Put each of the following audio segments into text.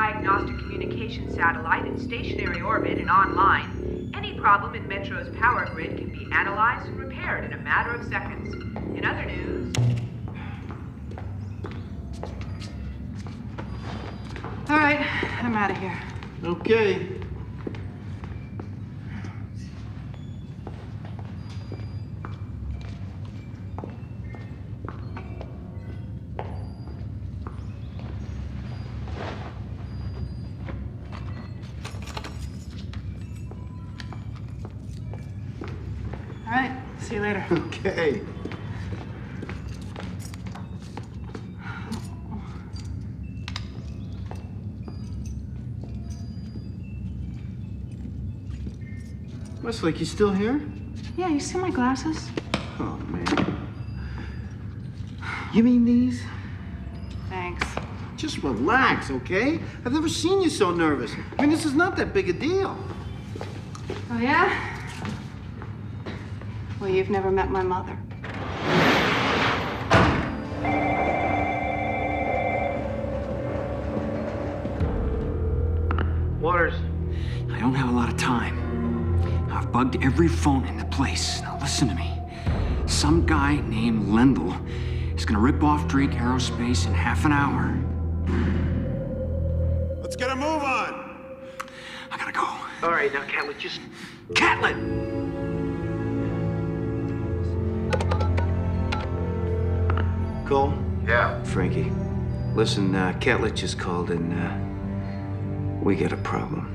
diagnostic communication satellite in stationary orbit and online, any problem in Metro's power grid can be analyzed and repaired in a matter of seconds. In other news... All right, I'm out of here. Okay. All right, see you later. Okay. Westlake, you still here? Yeah, you see my glasses? Oh, man. You mean these? Thanks. Just relax, okay? I've never seen you so nervous. I mean, this is not that big a deal. Oh, yeah? Well, you've never met my mother. Waters. I don't have a lot of time. I've bugged every phone in the place. Now listen to me. Some guy named Lendl is gonna rip off Drake Aerospace in half an hour. Let's get a move on. I gotta go. All right, now, Catlett, just... Catlett! Cole? Yeah. Frankie. Listen, Catlett just called and, we got a problem.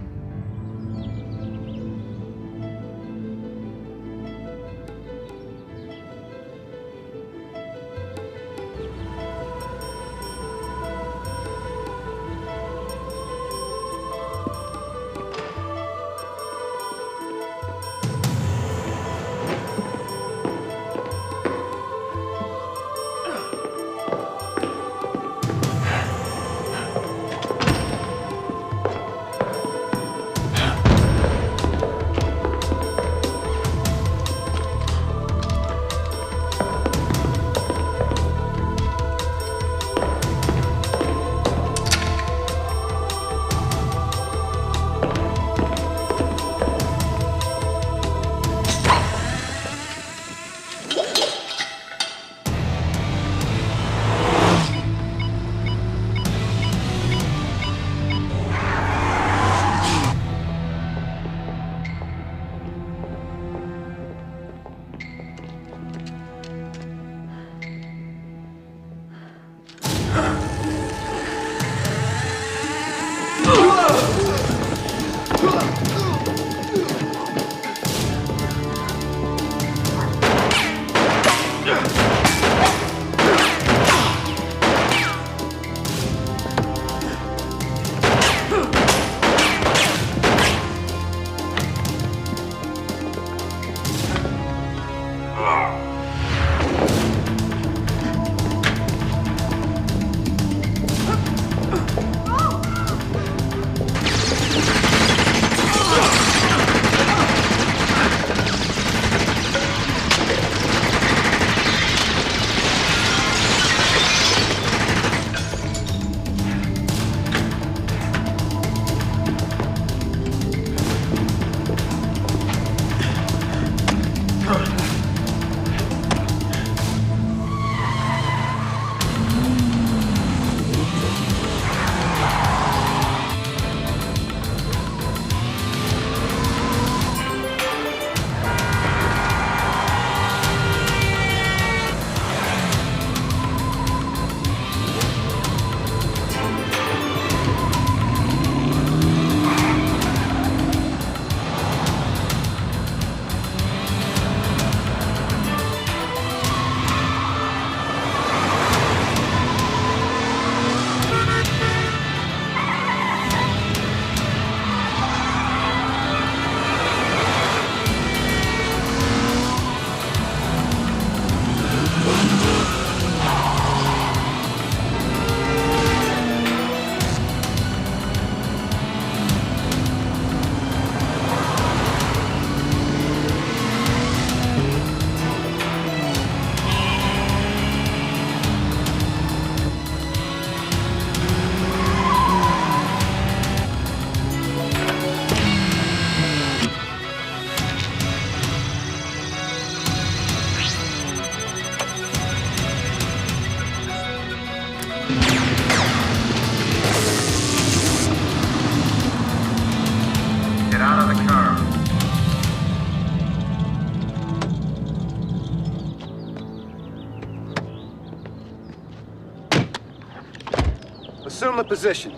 Assume the position.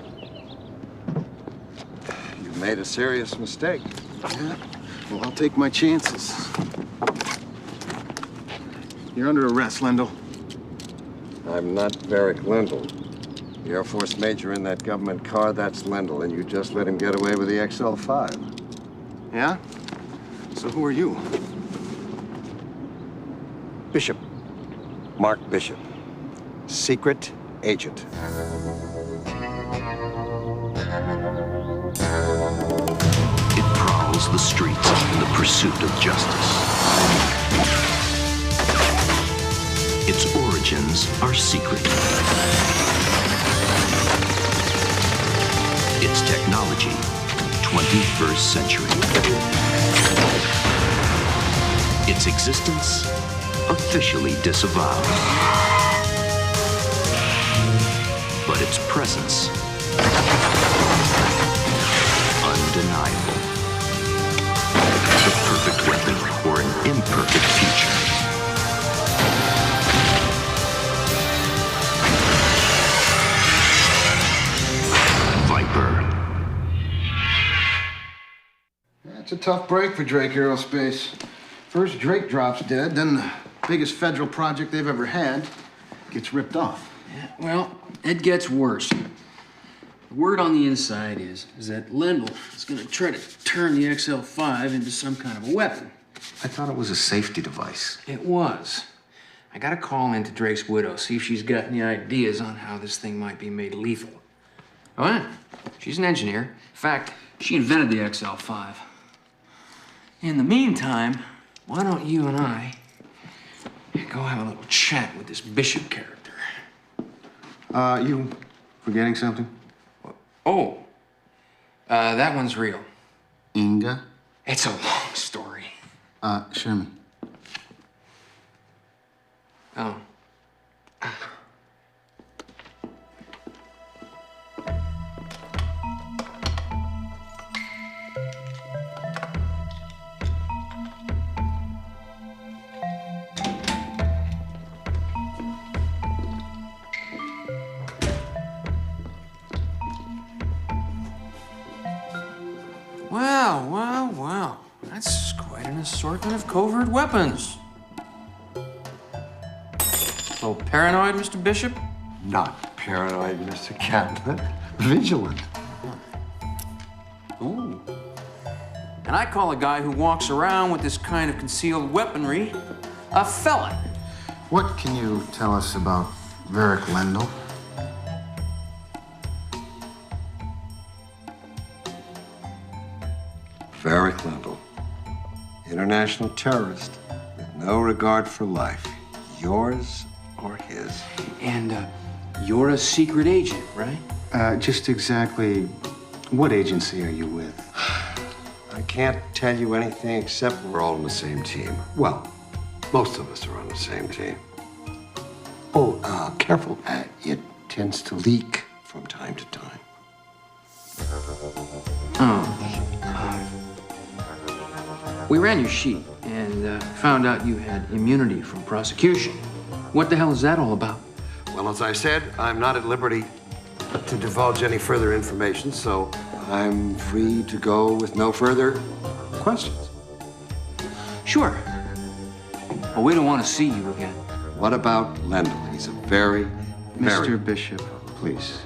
You made a serious mistake. Yeah? Well, I'll take my chances. You're under arrest, Lendl. I'm not Varric Lendl. The Air Force major in that government car, that's Lendl, and you just let him get away with the XL5. Yeah? So who are you? Bishop. Mark Bishop. Secret agent. It prowls the streets in the pursuit of justice. Its origins are secret. Its technology, 21st century. Its existence, officially disavowed. But its presence, undeniable. The perfect weapon for an imperfect future. Viper. It's a tough break for Drake Aerospace. First Drake drops dead, then the biggest federal project they've ever had gets ripped off. Yeah, well, it gets worse. The word on the inside is that Lendl is going to try to turn the XL5 into some kind of a weapon. I thought it was a safety device. It was. I got a call into Drake's widow, see if she's got any ideas on how this thing might be made lethal. Oh, yeah. She's an engineer. In fact, she invented the XL5. In the meantime, why don't you and I go have a little chat with this Bishop character? You forgetting something? Oh, that one's real. Inga? It's a long story. Sherman. Oh. Well. That's quite an assortment of covert weapons. A little paranoid, Mr. Bishop? Not paranoid, Mr. Catlett. Vigilant. Ooh. And I call a guy who walks around with this kind of concealed weaponry a felon. What can you tell us about Varric Lendl? Varric Lendl. International terrorist with no regard for life. Yours or his. And you're a secret agent, right? Just exactly what agency are you with? I can't tell you anything except we're all on the same team. Well, most of us are on the same team. Oh, careful. It tends to leak from time to time. We ran your sheet and found out you had immunity from prosecution. What the hell is that all about? Well, as I said, I'm not at liberty to divulge any further information, so I'm free to go with no further questions. Sure. Well, we don't want to see you again. What about Lendl? He's a very Mr. Bishop, please.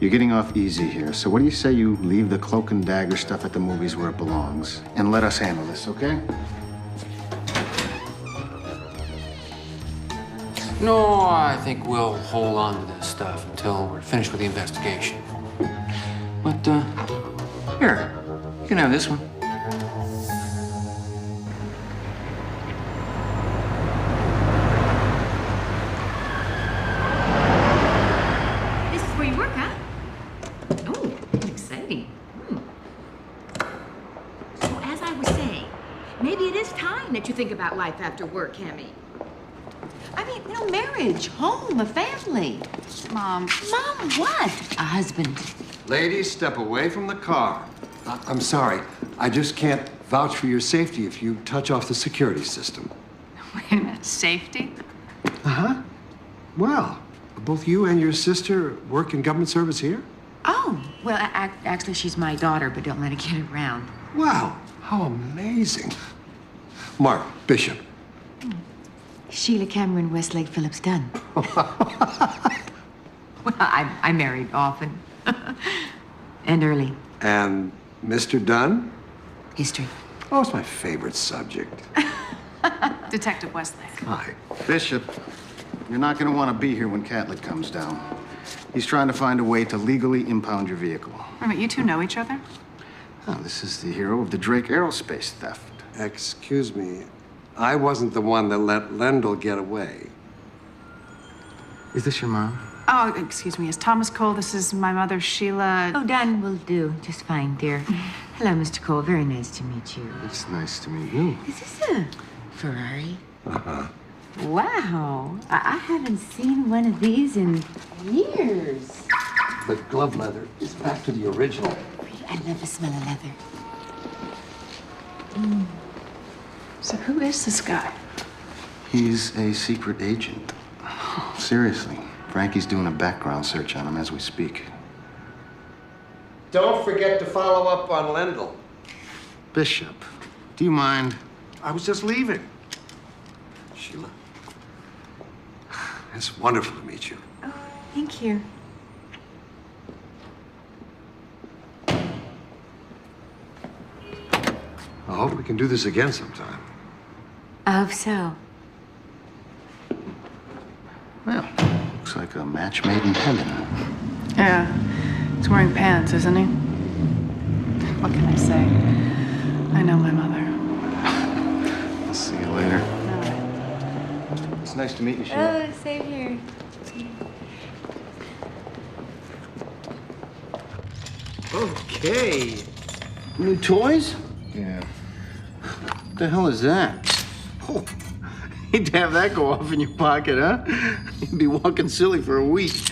You're getting off easy here, so what do you say you leave the cloak and dagger stuff at the movies where it belongs and let us handle this, okay? No, I think we'll hold on to this stuff until we're finished with the investigation. But, here, you can have this one. This is where you work, huh? Oh, exciting. So as I was saying, maybe it is time that you think about life after work, Cammy. I mean, marriage, home, a family. Mom. Mom, what? A husband. Ladies, step away from the car. I'm sorry. I just can't vouch for your safety if you touch off the security system. Wait a minute. Safety? Uh-huh. Well, Both you and your sister work in government service here? Oh, well, actually, she's my daughter, but don't let her get around. Wow, how amazing. Mark, Bishop. Sheila Cameron Westlake Phillips Dunn. Well, I married often. And early. And Mr. Dunn? History. Oh, it's my favorite subject. Detective Westlake. Hi. Bishop, you're not going to want to be here when Catlett comes down. He's trying to find a way to legally impound your vehicle. Wait a minute, you two know each other? Oh, this is the hero of the Drake Aerospace theft. Excuse me. I wasn't the one that let Lendl get away. Is this your mom? Oh, excuse me. It's Thomas Cole. This is my mother, Sheila. Oh, Dunn will do just fine, dear. Hello, Mr. Cole. Very nice to meet you. It's nice to meet you. Is this a Ferrari? Uh-huh. Wow. I haven't seen one of these in years. The glove leather is back to the original. I love the smell of leather. So who is this guy? He's a secret agent. Seriously. Frankie's doing a background search on him as we speak. Don't forget to follow up on Lendl. Bishop, do you mind? I was just leaving. Sheila, it's wonderful to meet you. Oh, thank you. I hope we can do this again sometime. I hope so. Well, looks like a match made in heaven. Yeah. He's wearing pants, isn't he? What can I say? I know my mother. I'll see you later. All right. It's nice to meet you, Sheila. Oh, same here. Okay. New toys? Yeah. What the hell is that? Oh, hate to have that go off in your pocket, huh? You'd be walking silly for a week.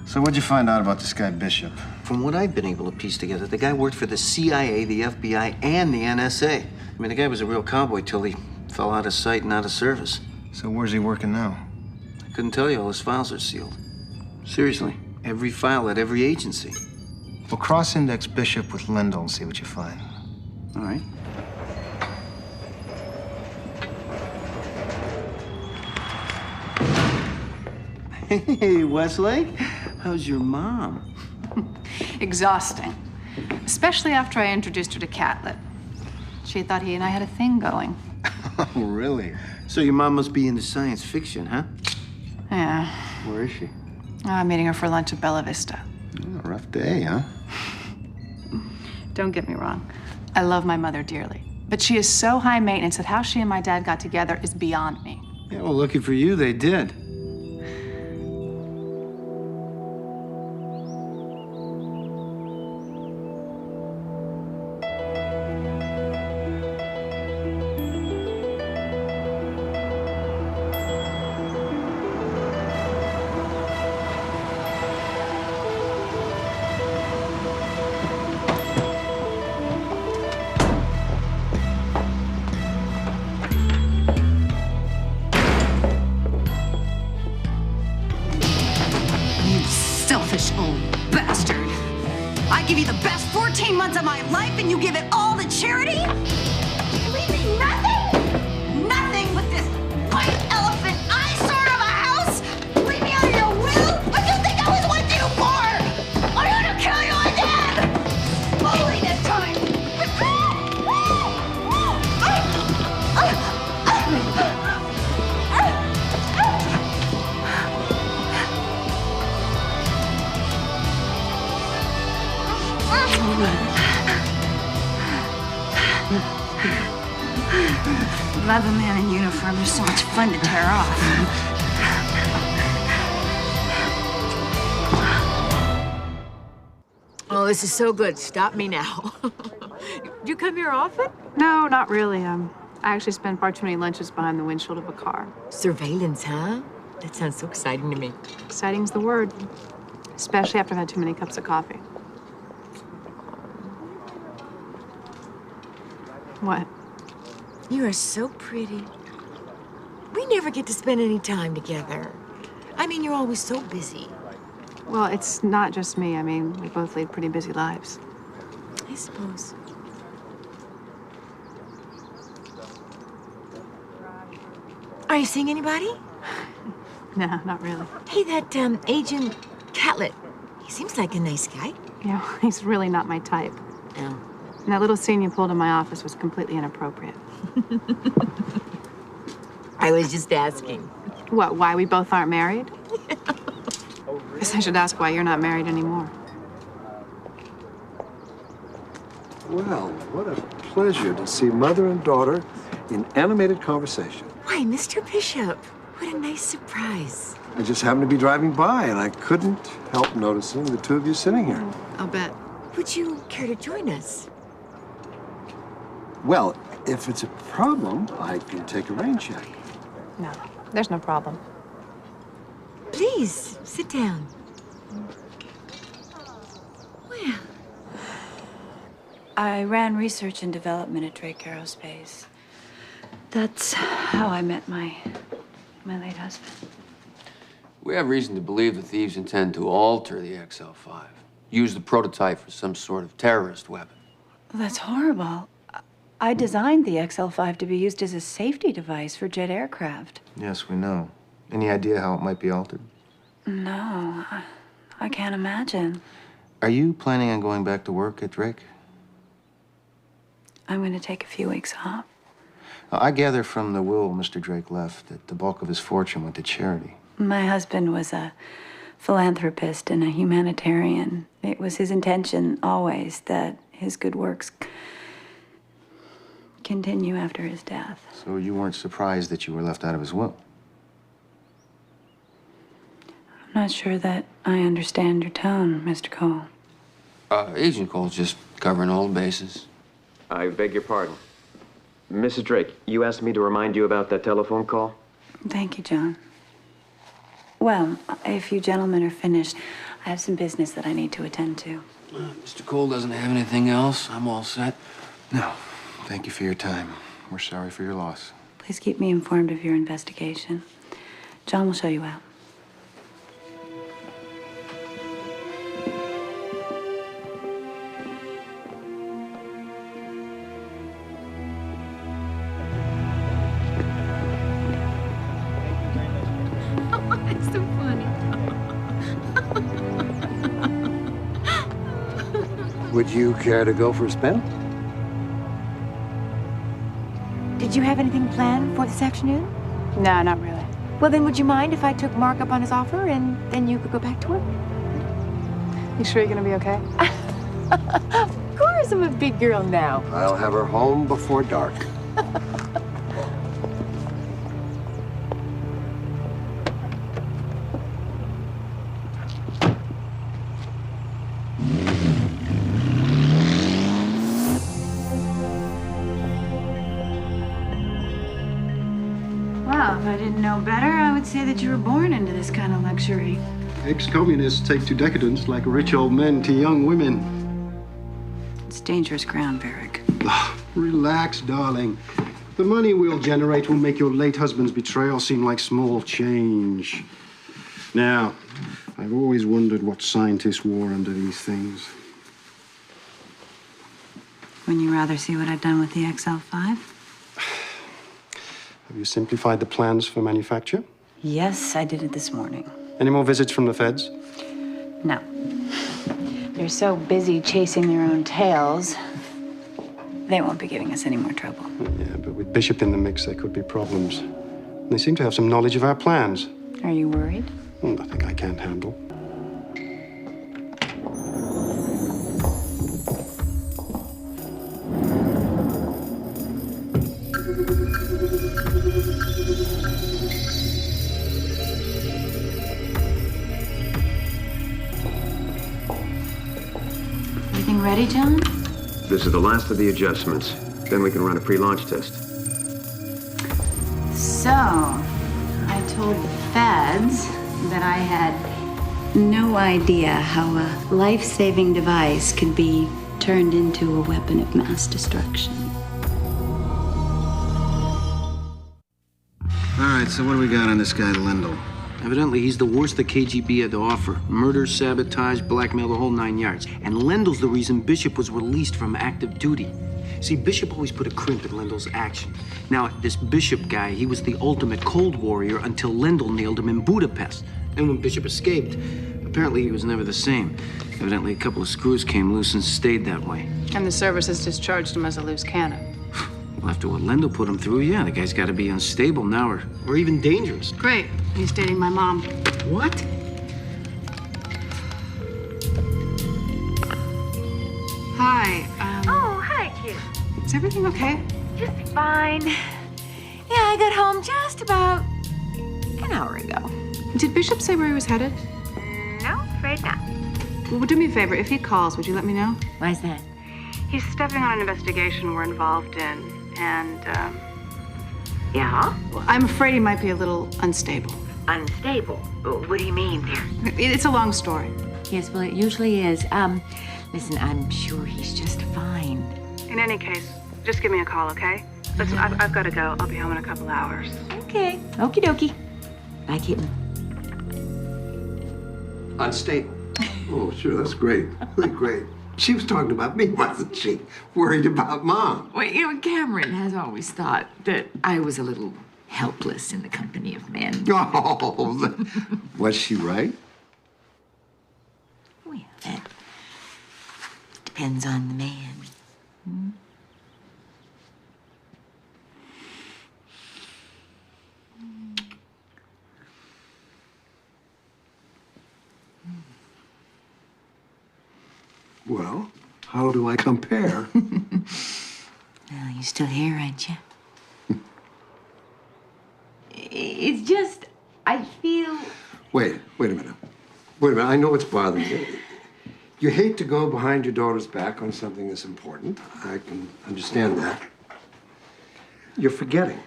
So what'd you find out about this guy, Bishop? From what I've been able to piece together, the guy worked for the CIA, the FBI, and the NSA. I mean, the guy was a real cowboy till he fell out of sight and out of service. So where's he working now? I couldn't tell you, all his files are sealed. Seriously, every file at every agency. Well, cross-index Bishop with Lendl and see what you find. All right. Hey, Westlake, how's your mom? Exhausting. Especially after I introduced her to Catlett. She thought he and I had a thing going. Oh, really? So your mom must be into science fiction, huh? Yeah. Where is she? I'm meeting her for lunch at Bella Vista. Oh, rough day, huh? Don't get me wrong. I love my mother dearly. But she is so high maintenance that how she and my dad got together is beyond me. Yeah, well, lucky for you, they did. Selfish old bastard. I give you the best 14 months of my life and you give it all to charity? You leave me nothing? Nothing with this white elephant eyesore of a house? Leave me out of your will? What do you think I was with you for? I'm gonna kill you again! Holiness time! Love a man in uniform. They're so much fun to tear off. Oh, this is so good. Stop me now. Do you come here often? No, not really. I actually spend far too many lunches behind the windshield of a car. Surveillance, huh? That sounds so exciting to me. Exciting's the word. Especially after I've had too many cups of coffee. What? You are so pretty. We never get to spend any time together. I mean, you're always so busy. Well, it's not just me. I mean, we both lead pretty busy lives. I suppose. Are you seeing anybody? No, not really. Hey, that Agent Catlett. He seems like a nice guy. Yeah, he's really not my type. Oh. And that little scene you pulled in my office was completely inappropriate. I was just asking. What, why we both aren't married? Guess I should ask why you're not married anymore. Well, what a pleasure to see mother and daughter in animated conversation. Why, Mr. Bishop, what a nice surprise. I just happened to be driving by, and I couldn't help noticing the two of you sitting here. I'll bet. Would you care to join us? Well, if it's a problem, I can take a rain check. No, there's no problem. Please, sit down. Well, I ran research and development at Drake Aerospace. That's how I met my late husband. We have reason to believe the thieves intend to alter the XL5. Use the prototype for some sort of terrorist weapon. Well, that's horrible. I designed the XL5 to be used as a safety device for jet aircraft. Yes, we know. Any idea how it might be altered? No, I can't imagine. Are you planning on going back to work at Drake? I'm going to take a few weeks off. I gather from the will Mr. Drake left that the bulk of his fortune went to charity. My husband was a philanthropist and a humanitarian. It was his intention always that his good works continue after his death. So you weren't surprised that you were left out of his will? I'm not sure that I understand your tone, Mr. Cole. Agent Cole's just covering all the bases. I beg your pardon. Mrs. Drake, you asked me to remind you about that telephone call? Thank you, John. Well, if you gentlemen are finished, I have some business that I need to attend to. Mr. Cole doesn't have anything else. I'm all set. No. Thank you for your time. We're sorry for your loss. Please keep me informed of your investigation. John will show you out. It's so funny. Would you care to go for a spin? Did you have anything planned for this afternoon? No, not really. Well, then would you mind if I took Mark up on his offer and then you could go back to work? You sure you're gonna be okay? Of course, I'm a big girl now. I'll have her home before dark. Well, if I didn't know better, I would say that you were born into this kind of luxury. Ex-communists take to decadence like rich old men to young women. It's dangerous ground, Varric. Relax, darling. The money we'll generate will make your late husband's betrayal seem like small change. Now, I've always wondered what scientists wore under these things. Wouldn't you rather see what I've done with the XL5? Have you simplified the plans for manufacture? Yes, I did it this morning. Any more visits from the feds? No. They're so busy chasing their own tails, they won't be giving us any more trouble. Yeah, but with Bishop in the mix, there could be problems. They seem to have some knowledge of our plans. Are you worried? Nothing I can't handle. Everything ready, John? This is the last of the adjustments. Then we can run a pre-launch test. So, I told the feds that I had no idea how a life-saving device could be turned into a weapon of mass destruction. All right, so what do we got on this guy, Lendl? Evidently, he's the worst the KGB had to offer. Murder, sabotage, blackmail, the whole 9 yards. And Lendel's the reason Bishop was released from active duty. See, Bishop always put a crimp in Lendel's action. Now, this Bishop guy, he was the ultimate Cold Warrior until Lendl nailed him in Budapest. And when Bishop escaped, apparently he was never the same. Evidently, a couple of screws came loose and stayed that way. And the services discharged him as a loose cannon. Well, after what Lendl put him through, yeah, the guy's got to be unstable now or even dangerous. Great. He's dating my mom. What? Hi. Oh, hi, kid. Is everything okay? Just fine. Yeah, I got home just about an hour ago. Did Bishop say where he was headed? No, afraid not. Well, do me a favor. If he calls, would you let me know? Why's that? He's stepping on an investigation we're involved in, and, Yeah? well, I'm afraid he might be a little unstable. Unstable? What do you mean there? It's a long story. Yes, well, it usually is. Listen, I'm sure he's just fine. In any case, just give me a call, okay? Listen, I've got to go. I'll be home in a couple hours. Okay. Okie dokie. Bye, kitten. Unstable. Oh, sure, that's great. Really great. She was talking about me, wasn't she? Worried about Mom. Well, you know, Cameron has always thought that I was a little helpless in the company of men. Oh, was she right? Well, that depends on the man. Hmm? Well, how do I compare? Well, you're still here, aren't you? It's just, I feel... Wait a minute. Wait a minute, I know what's bothering you. You hate to go behind your daughter's back on something that's important. I can understand that. You're forgetting.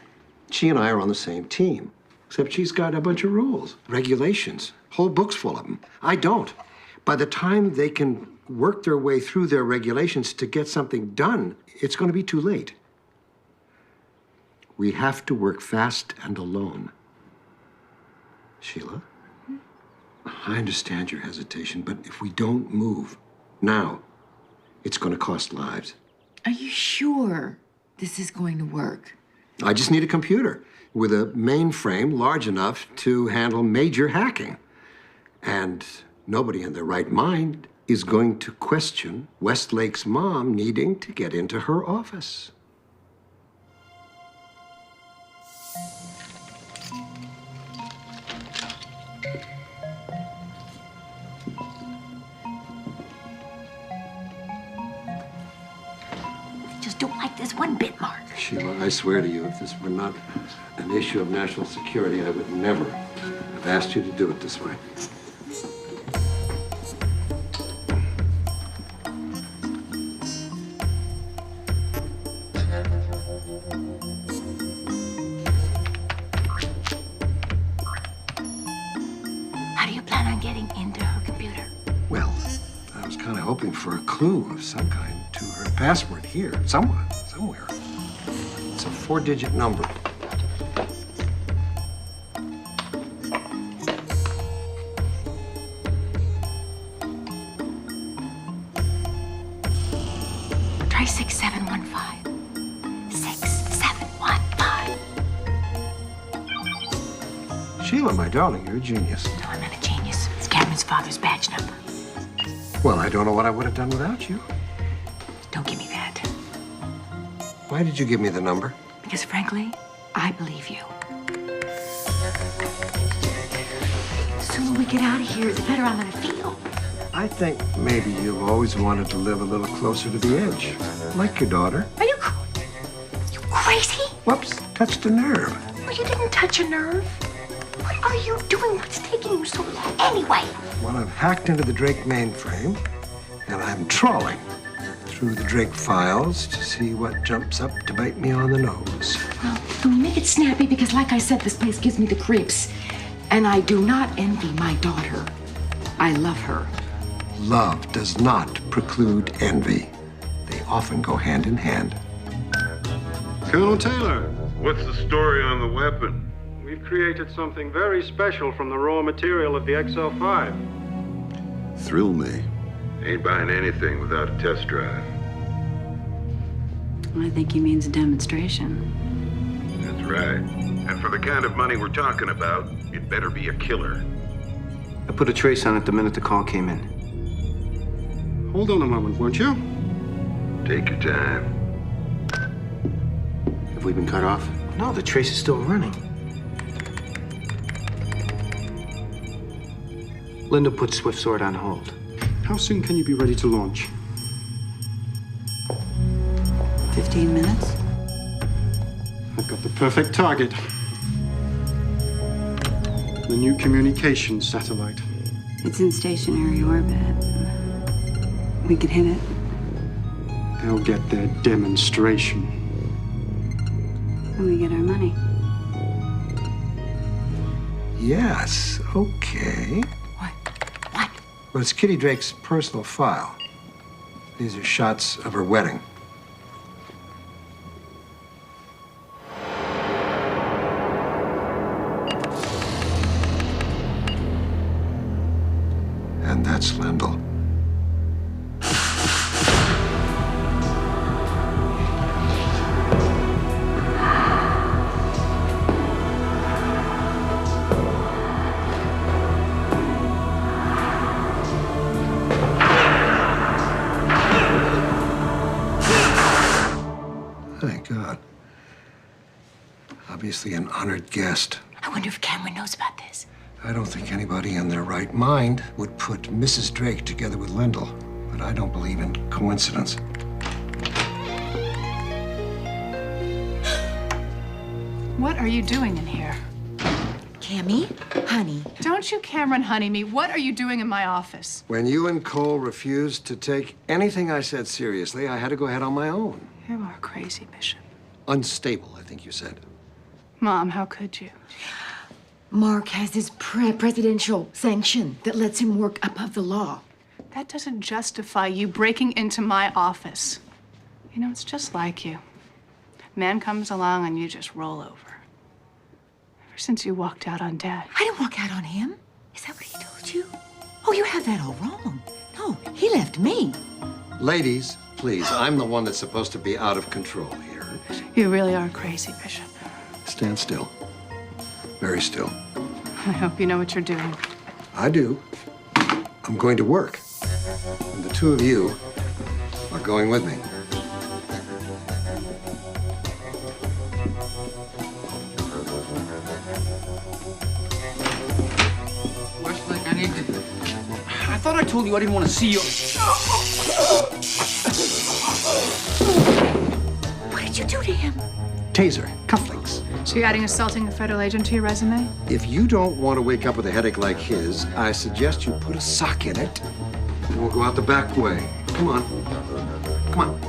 She and I are on the same team, except she's got a bunch of rules, regulations, whole books full of them. I don't. By the time they can work their way through their regulations to get something done, it's going to be too late. We have to work fast and alone. Sheila, I understand your hesitation, but if we don't move now, it's going to cost lives. Are you sure this is going to work? I just need a computer with a mainframe large enough to handle major hacking. And nobody in their right mind is going to question Westlake's mom needing to get into her office. Just don't like this one bit, Mark. Sheila, I swear to you, if this were not an issue of national security, I would never have asked you to do it this way. How do you plan on getting into her computer? Well, I was kind of hoping for a clue of some kind to her password here, somewhere. It's a 4-digit number. Try 6715. 6715. Sheila, my darling, you're a genius. No, I'm not a genius. It's Cameron's father's badge number. Well, I don't know what I would have done without you. Don't give me that. Why did you give me the number? Because frankly, I believe you. The sooner we get out of here, the better I'm gonna feel. I think maybe you've always wanted to live a little closer to the edge, like your daughter. Are you crazy? Whoops, touched a nerve. Well, you didn't touch a nerve. What are you doing? What's taking you so long anyway? Well, I've hacked into the Drake mainframe, and I'm trawling through the Drake files to see what jumps up to bite me on the nose. Well, make it snappy because, like I said, this place gives me the creeps. And I do not envy my daughter. I love her. Love does not preclude envy. They often go hand in hand. Colonel Taylor. What's the story on the weapon? We've created something very special from the raw material of the XL5. Thrill me. Ain't buying anything without a test drive. I think he means a demonstration. That's right. And for the kind of money we're talking about, it better be a killer. I put a trace on it the minute the call came in. Hold on a moment, won't you? Take your time. Have we been cut off? No, the trace is still running. Linda put Swift Sword on hold. How soon can you be ready to launch? 15 minutes? I've got the perfect target. The new communications satellite. It's in stationary orbit. We could hit it. They'll get their demonstration. And we get our money. Yes, okay. What? Well, it's Kitty Drake's personal file. These are shots of her wedding. And that's Lendl. Thank God. Obviously an honored guest. I wonder if Cameron knows about this. I don't think anybody in their right mind would put Mrs. Drake together with Lendl, but I don't believe in coincidence. What are you doing in here? Cammy, honey. Don't you Cameron honey me. What are you doing in my office? When you and Cole refused to take anything I said seriously, I had to go ahead on my own. You are crazy, Bishop. Unstable, I think you said. Mom, how could you? Mark has this presidential sanction that lets him work above the law. That doesn't justify you breaking into my office. You know, it's just like you. Man comes along and you just roll over. Ever since you walked out on Dad. I didn't walk out on him. Is that what he told you? Oh, you have that all wrong. No, he left me. Ladies, please, I'm the one that's supposed to be out of control here. You really are crazy, Bishop. Stand still. Very still. I hope you know what you're doing. I do. I'm going to work. And the two of you are going with me. Westlake, I need to... I thought I told you I didn't want to see you. What did you do to him? Taser, cufflinks. So you're adding assaulting a federal agent to your resume? If you don't want to wake up with a headache like his, I suggest you put a sock in it, and we'll go out the back way. Come on. Come on.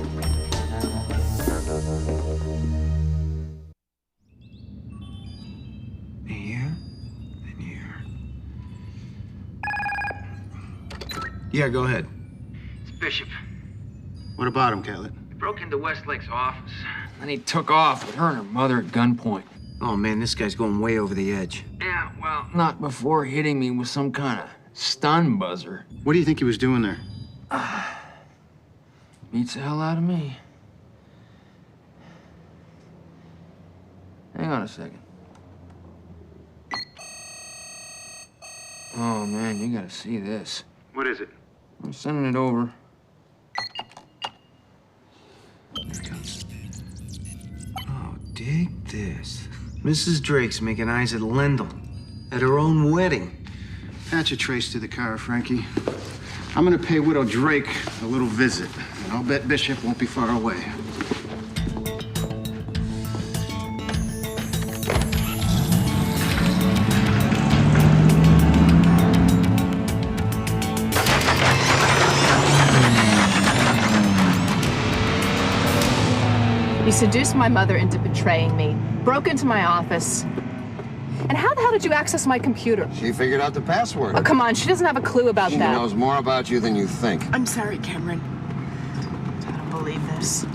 Here and here. Yeah, go ahead. It's Bishop. What about him, Catlett? He broke into Westlake's office. Then he took off with her and her mother at gunpoint. Oh, man, this guy's going way over the edge. Yeah, well, not before hitting me with some kind of stun buzzer. What do you think he was doing there? Beats the hell out of me. Hang on a second. Oh, man, you gotta see this. What is it? I'm sending it over. Here it comes. Oh, dig this. Mrs. Drake's making eyes at Lendl at her own wedding. Patch a trace to the car, Frankie. I'm gonna pay Widow Drake a little visit, and I'll bet Bishop won't be far away. You seduced my mother into betraying me, broke into my office. And how the hell did you access my computer? She figured out the password. Oh, come on, she doesn't have a clue about She that. knows more about you than you think. I'm sorry, Cameron. I don't believe this.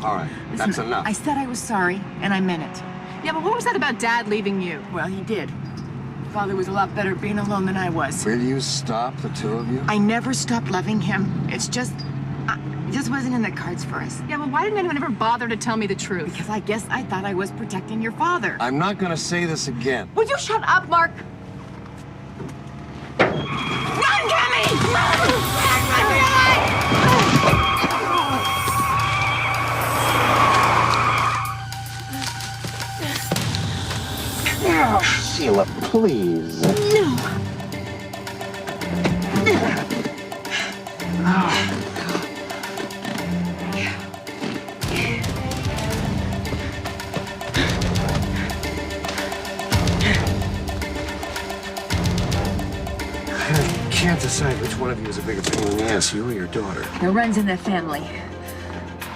All right, that's enough. I said I was sorry, and I meant it. Yeah, but what was that about Dad leaving you? Well, he did. Father was a lot better being alone than I was. Will you stop, the two of you? I never stopped loving him. It just wasn't in the cards for us. Yeah, well, why didn't anyone ever bother to tell me the truth? Because I guess I thought I was protecting your father. I'm not gonna say this again. Would you shut up, Mark? Run, Cammy! Oh, Sheila, please. No. I can't decide which one of you is a bigger pain in the ass, you or your daughter. It runs in the family.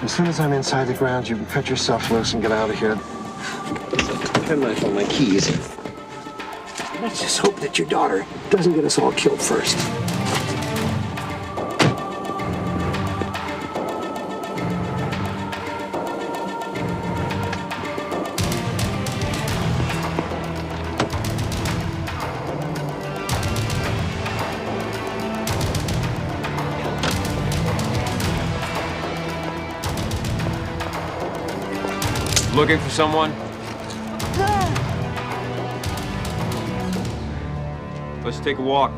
As soon as I'm inside the grounds, you can cut yourself loose and get out of here. Penknife on my keys. Let's just hope that your daughter doesn't get us all killed first. Looking for someone? Let's take a walk.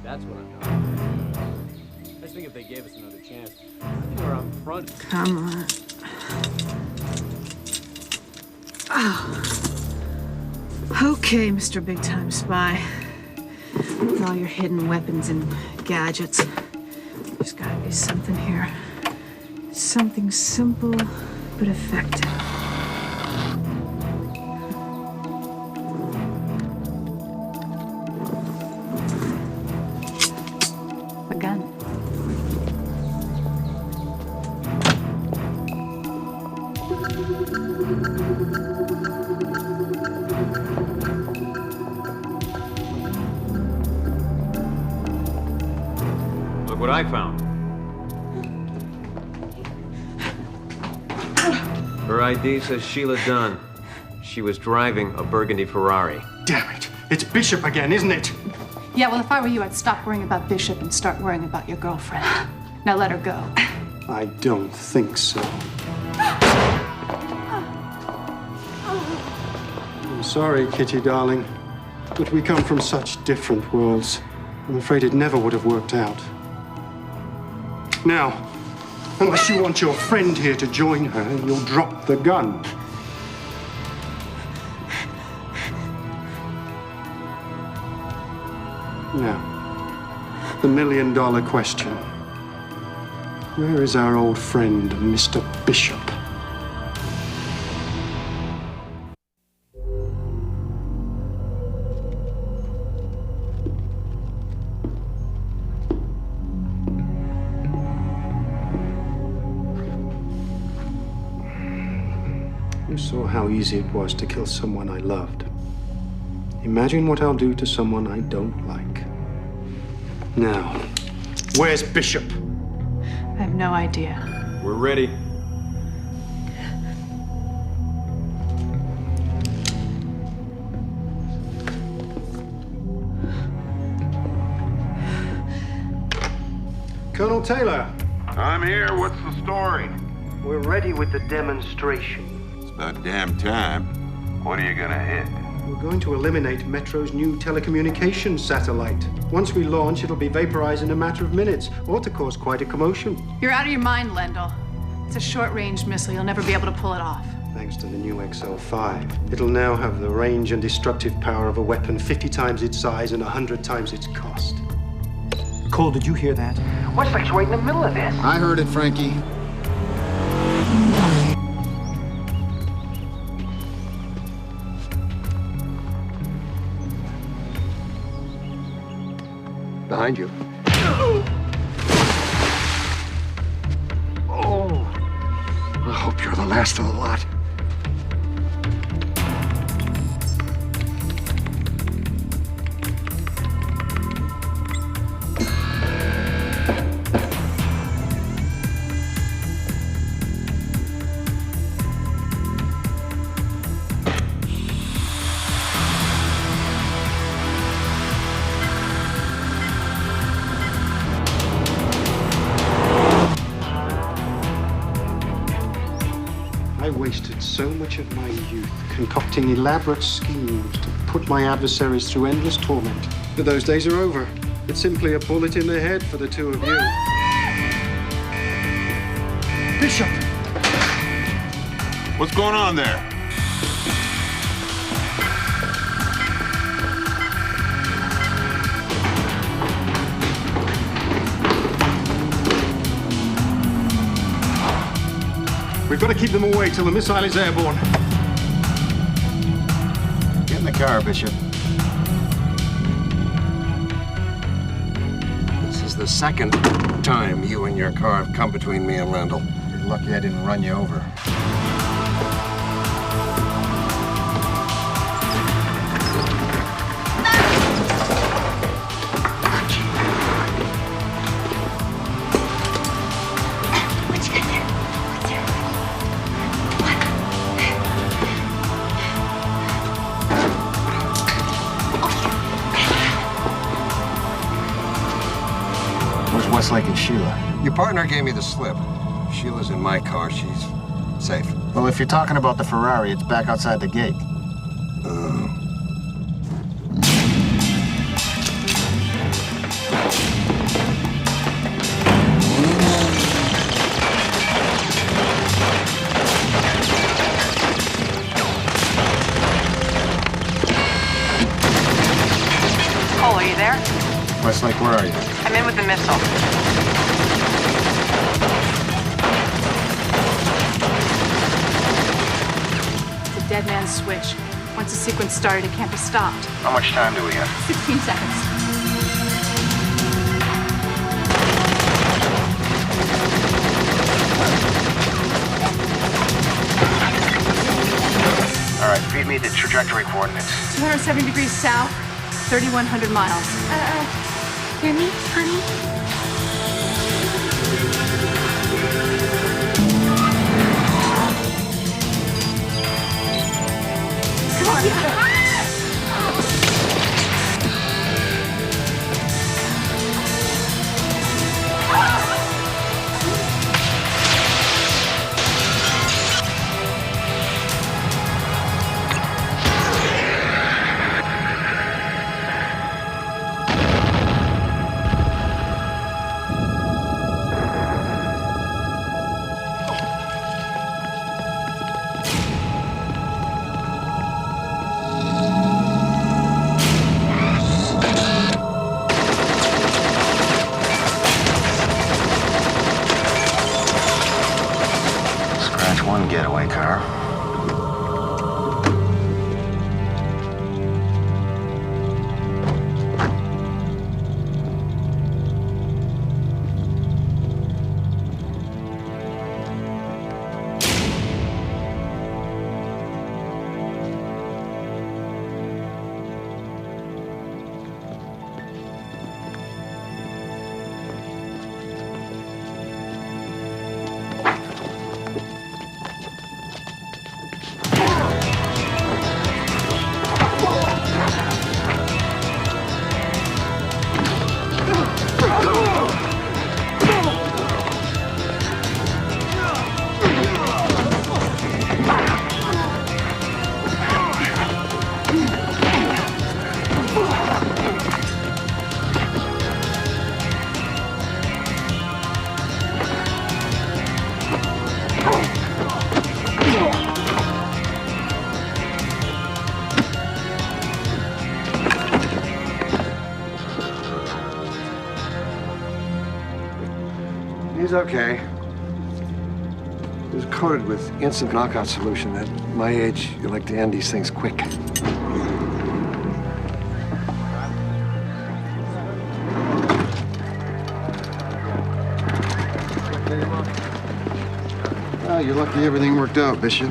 That's what I'm talking. I just think if they gave us another chance, I think we're out in front. Come on. Oh. Okay, Mr. Big Time Spy. With all your hidden weapons and gadgets, there's gotta be something here. Something simple but effective. A gun. Look what I found. Her ID says Sheila Dunn. She was driving a burgundy Ferrari. Damn it! It's Bishop again, isn't it? Yeah, well, if I were you, I'd stop worrying about Bishop and start worrying about your girlfriend. Now let her go. I don't think so. I'm sorry, Kitty, darling, but we come from such different worlds. I'm afraid it never would have worked out. Now, unless you want your friend here to join her, you'll drop the gun. Now, the million-dollar question. Where is our old friend, Mr. Bishop? You saw how easy it was to kill someone I loved. Imagine what I'll do to someone I don't like. Now, where's Bishop? I have no idea. We're ready. Colonel Taylor. I'm here. What's the story? We're ready with the demonstration. It's about damn time. What are you gonna hit? We're going to eliminate Metro's new telecommunications satellite. Once we launch, it'll be vaporized in a matter of minutes, or to cause quite a commotion. You're out of your mind, Lendl. It's a short-range missile. You'll never be able to pull it off. Thanks to the new XL5, it'll now have the range and destructive power of a weapon 50 times its size and 100 times its cost. Cole, did you hear that? Westlake's right in the middle of this. I heard it, Frankie. Behind you. Oh, I hope you're the last of the lot. I wasted so much of my youth concocting elaborate schemes to put my adversaries through endless torment. But those days are over. It's simply a bullet in the head for the two of you. Bishop! What's going on there? We've got to keep them away till the missile is airborne. Get in the car, Bishop. This is the second time you and your car have come between me and Lendl. You're lucky I didn't run you over. Westlake and Sheila. Your partner gave me the slip. Sheila's in my car. She's safe. Well, if you're talking about the Ferrari, it's back outside the gate. Cole, are you there? Westlake, where are you? I'm in with the missile. It's a dead man's switch. Once the sequence started, it can't be stopped. How much time do we have? 16 seconds. All right, feed me the trajectory coordinates. 270 degrees south, 3,100 miles. Hear me, honey? Come on. He's okay. He was coated with instant knockout solution. At my age, you like to end these things quick. Well, you're lucky everything worked out, Bishop.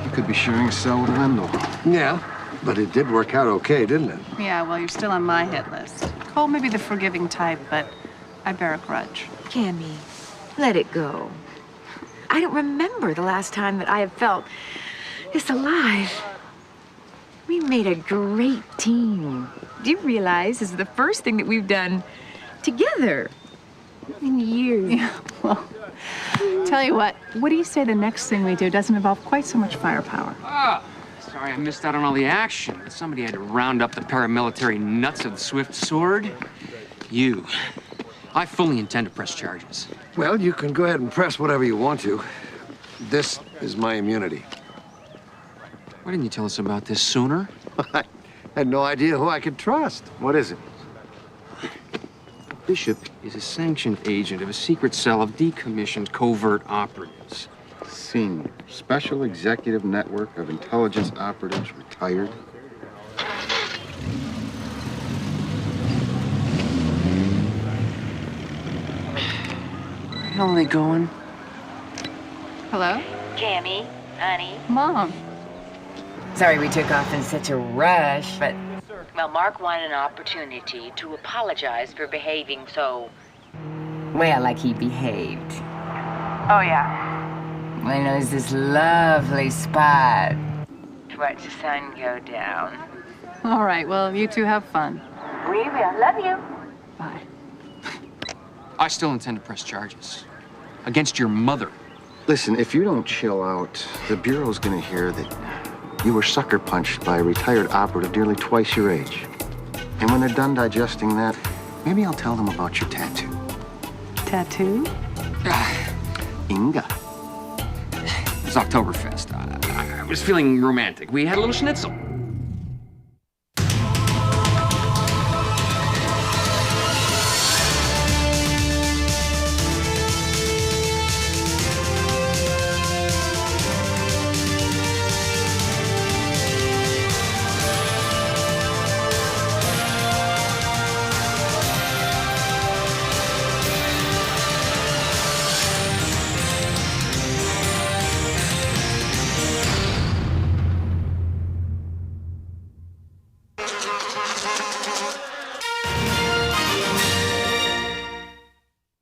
You could be sharing a cell with Wendell. Yeah, but it did work out okay, didn't it? Yeah, well, you're still on my hit list. Cole may be the forgiving type, but I bear a grudge. Cammy, let it go. I don't remember the last time that I have felt this alive. We made a great team. Do you realize this is the first thing that we've done together in years? Yeah, well, tell you what do you say the next thing we do doesn't involve quite so much firepower? Ah, sorry I missed out on all the action. But somebody had to round up the paramilitary nuts of the Swift Sword. You. I fully intend to press charges. Well, you can go ahead and press whatever you want to. This is my immunity. Why didn't you tell us about this sooner? I had no idea who I could trust. What is it? Bishop is a sanctioned agent of a secret cell of decommissioned covert operatives. Senior. Special Executive Network of Intelligence Operatives, retired. Where are they going? Hello? Cammy, honey. Mom. Sorry we took off in such a rush, but... Well, Mark wanted an opportunity to apologize for behaving so... Well, like he behaved. Oh, yeah. I know it's this lovely spot. To watch the sun go down. All right, well, you two have fun. We will. Love you. Bye. I still intend to press charges. Against your mother. Listen, if you don't chill out, the Bureau's gonna hear that you were sucker punched by a retired operative nearly twice your age. And when they're done digesting that, maybe I'll tell them about your tattoo. Tattoo? Inga. It was Oktoberfest. I was feeling romantic. We had a little schnitzel.